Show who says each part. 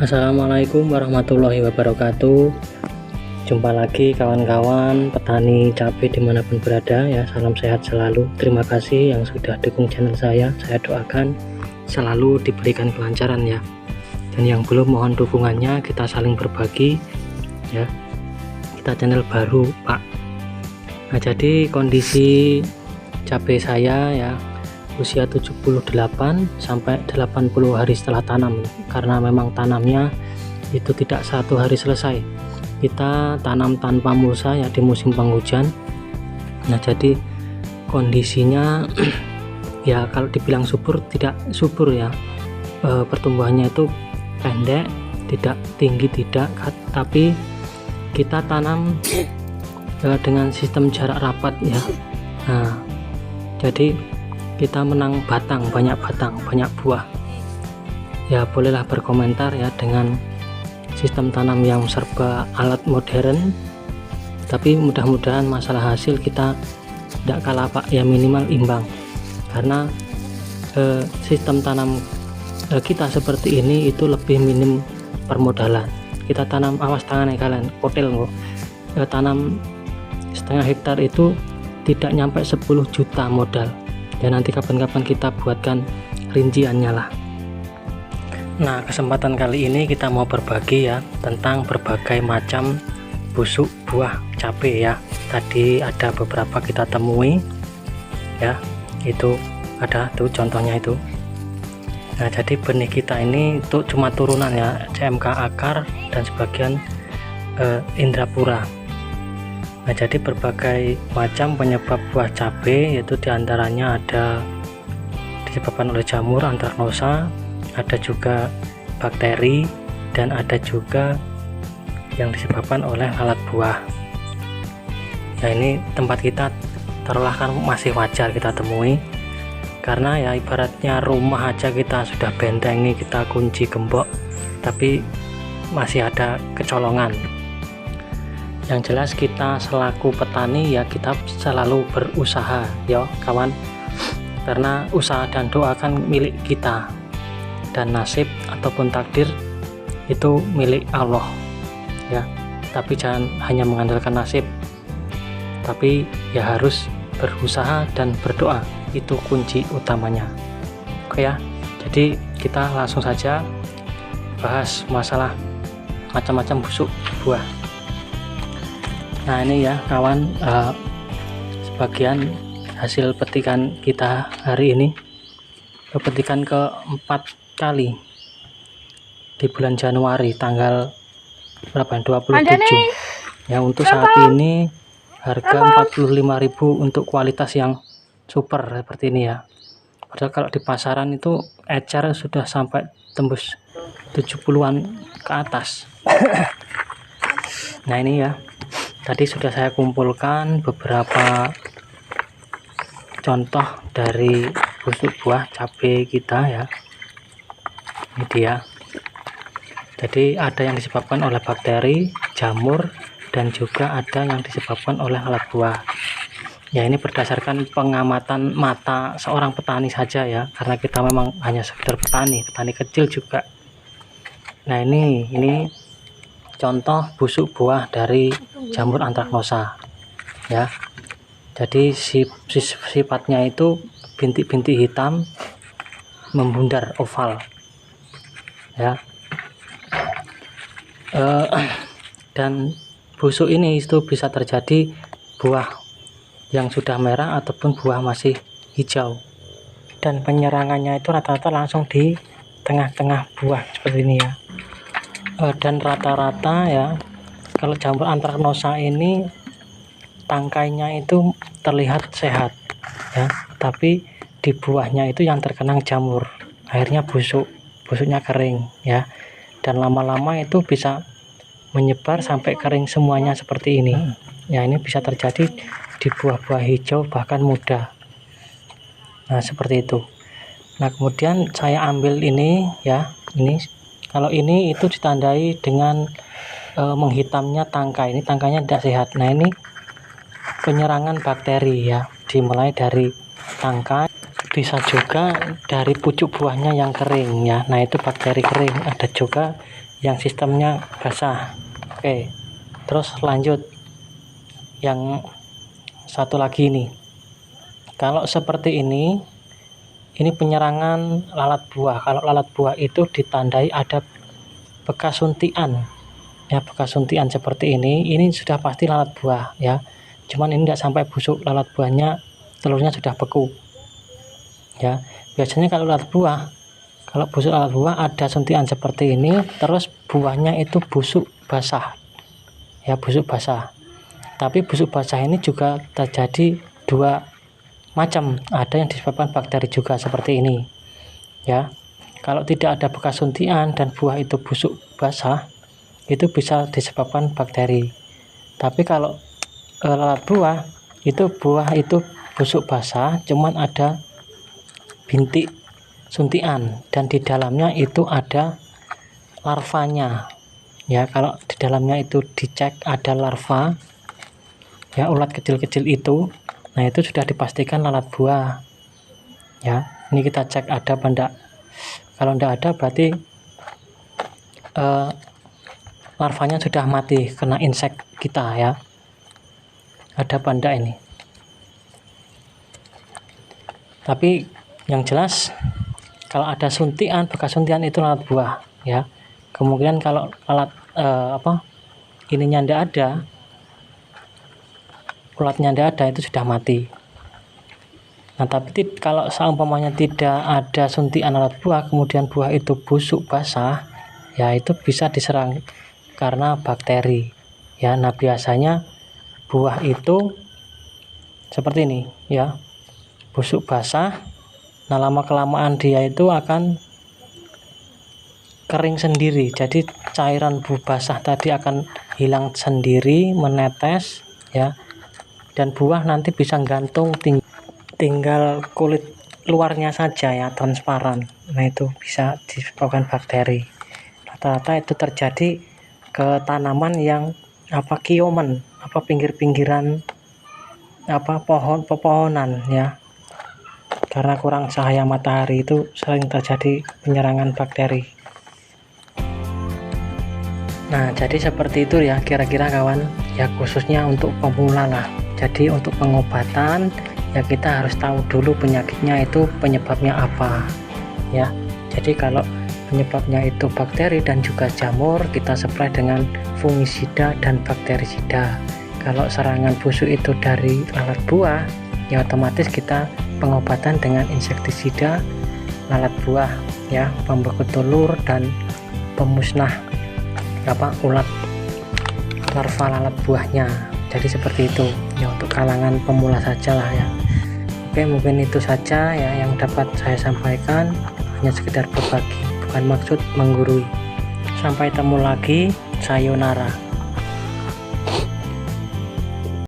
Speaker 1: Assalamualaikum warahmatullahi wabarakatuh. Jumpa lagi kawan-kawan petani cabai dimanapun berada ya. Salam sehat selalu. Terima kasih yang sudah dukung channel saya doakan selalu diberikan kelancaran ya. Dan yang belum, mohon dukungannya, kita saling berbagi ya. Kita channel baru Pak. Nah, jadi kondisi cabai saya ya, usia 78 sampai 80 hari setelah tanam, karena memang tanamnya itu tidak satu hari selesai. Kita tanam tanpa mulsa ya di musim penghujan. Nah, jadi kondisinya ya kalau dibilang subur, tidak subur ya. Pertumbuhannya itu pendek, tidak tinggi, tidak, tapi kita tanam dengan sistem jarak rapat ya. Nah, jadi kita menang batang, banyak buah ya. Bolehlah berkomentar ya dengan sistem tanam yang serba alat modern, tapi mudah-mudahan masalah hasil kita tidak kalah Pak ya, minimal imbang. Karena sistem tanam kita seperti ini itu lebih minim permodalan. Kita tanam, awas tangan ya kalian, kotel kok. Tanam setengah hektar itu tidak nyampe 10 juta modal ya. Nanti kapan-kapan kita buatkan rinciannya lah. Nah, kesempatan kali ini kita mau berbagi ya tentang berbagai macam busuk buah cabai ya. Tadi ada beberapa kita temui ya, itu ada tuh contohnya itu. Nah, jadi benih kita ini tuh cuma turunan ya, CMK akar dan sebagian Indrapura. Nah, jadi berbagai macam penyebab buah cabai, yaitu diantaranya ada disebabkan oleh jamur antraknosa, ada juga bakteri, dan ada juga yang disebabkan oleh lalat buah. Ya, ini tempat kita taruhlah kan masih wajar kita temui, karena ya ibaratnya rumah aja kita sudah bentengi, kita kunci gembok, tapi masih ada kecolongan. Yang jelas kita selaku petani ya, kita selalu berusaha ya kawan, karena usaha dan doa kan milik kita, dan nasib ataupun takdir itu milik Allah ya. Tapi jangan hanya mengandalkan nasib, tapi ya harus berusaha dan berdoa, itu kunci utamanya. Oke ya, jadi kita langsung saja bahas masalah macam-macam busuk buah. Nah, ini ya kawan, sebagian hasil petikan kita hari ini, petikan keempat kali di bulan Januari tanggal berapa, 27 ya. Untuk saat ini harga 45.000 untuk kualitas yang super seperti ini ya. Padahal kalau di pasaran itu ecer sudah sampai tembus 70-an ke atas. Nah, ini ya, tadi sudah saya kumpulkan beberapa contoh dari busuk buah cabai kita ya. Ini dia. Jadi ada yang disebabkan oleh bakteri, jamur, dan juga ada yang disebabkan oleh lalat buah. Ya, ini berdasarkan pengamatan mata seorang petani saja ya, karena kita memang hanya sekedar petani kecil juga. Nah, ini contoh busuk buah dari jamur antraknosa ya. Jadi sifatnya itu bintik-bintik hitam membundar oval ya. Dan busuk ini itu bisa terjadi buah yang sudah merah ataupun buah masih hijau, dan penyerangannya itu rata-rata langsung di tengah-tengah buah seperti ini ya. Dan rata-rata ya, kalau jamur antraknosa ini tangkainya itu terlihat sehat ya, tapi di buahnya itu yang terkena jamur, akhirnya busuknya kering ya, dan lama-lama itu bisa menyebar sampai kering semuanya seperti ini ya. Ini bisa terjadi di buah-buah hijau bahkan muda. Nah, seperti itu. Nah, kemudian saya ambil ini ya, ini kalau ini itu ditandai dengan menghitamnya tangkai, ini tangkainya tidak sehat. Nah, ini penyerangan bakteri ya, dimulai dari tangkai bisa juga dari pucuk buahnya yang kering ya. Nah itu bakteri kering. Ada juga yang sistemnya basah. Oke, terus lanjut yang satu lagi nih. Kalau seperti ini penyerangan lalat buah. Kalau lalat buah itu ditandai ada bekas suntian ya, bekas suntian seperti ini sudah pasti lalat buah ya. Cuman ini enggak sampai busuk lalat buahnya, telurnya sudah beku ya. Biasanya kalau busuk lalat buah ada suntian seperti ini, terus buahnya itu busuk basah ya, busuk basah. Tapi busuk basah ini juga terjadi dua macam, ada yang disebabkan bakteri juga seperti ini ya. Kalau tidak ada bekas suntian dan buah itu busuk basah, itu bisa disebabkan bakteri. Tapi kalau lalat buah itu busuk basah, cuman ada bintik suntian dan di dalamnya itu ada larvanya ya. Kalau di dalamnya itu dicek ada larva ya, ulat kecil-kecil itu, nah itu sudah dipastikan lalat buah ya. Ini kita cek ada apa enggak. Kalau enggak ada berarti larvanya sudah mati kena insek kita ya. Ada apa enggak ini. Tapi yang jelas kalau ada suntian, bekas suntian itu lalat buah ya. Kemungkinan kalau lalat ininya enggak ada, ulatnya enggak ada, itu sudah mati. Nah tapi kalau seumpamanya tidak ada suntian lalat buah, kemudian buah itu busuk basah ya, itu bisa diserang karena bakteri ya. Nah biasanya buah itu seperti ini ya, busuk basah. Nah lama kelamaan dia itu akan kering sendiri, jadi cairan buah basah tadi akan hilang sendiri, menetes ya, dan buah nanti bisa gantung, tinggal kulit luarnya saja ya, transparan. Nah itu bisa disebabkan bakteri. Rata-rata itu terjadi ke tanaman yang kiomen, pinggir-pinggiran pepohonan ya. Karena kurang cahaya matahari itu sering terjadi penyerangan bakteri. Nah jadi seperti itu ya kira-kira kawan ya, khususnya untuk pemula lah. Jadi untuk pengobatan ya kita harus tahu dulu penyakitnya itu penyebabnya apa ya. Jadi kalau penyebabnya itu bakteri dan juga jamur, kita spray dengan fungisida dan bakterisida. Kalau serangan busuk itu dari lalat buah ya, otomatis kita pengobatan dengan insektisida lalat buah ya, pembeku telur dan pemusnah ulat larva lalat buahnya. Jadi seperti itu ya, untuk kalangan pemula saja lah ya. Oke, mungkin itu saja ya yang dapat saya sampaikan, hanya sekedar berbagi, bukan maksud menggurui. Sampai ketemu lagi, sayonara.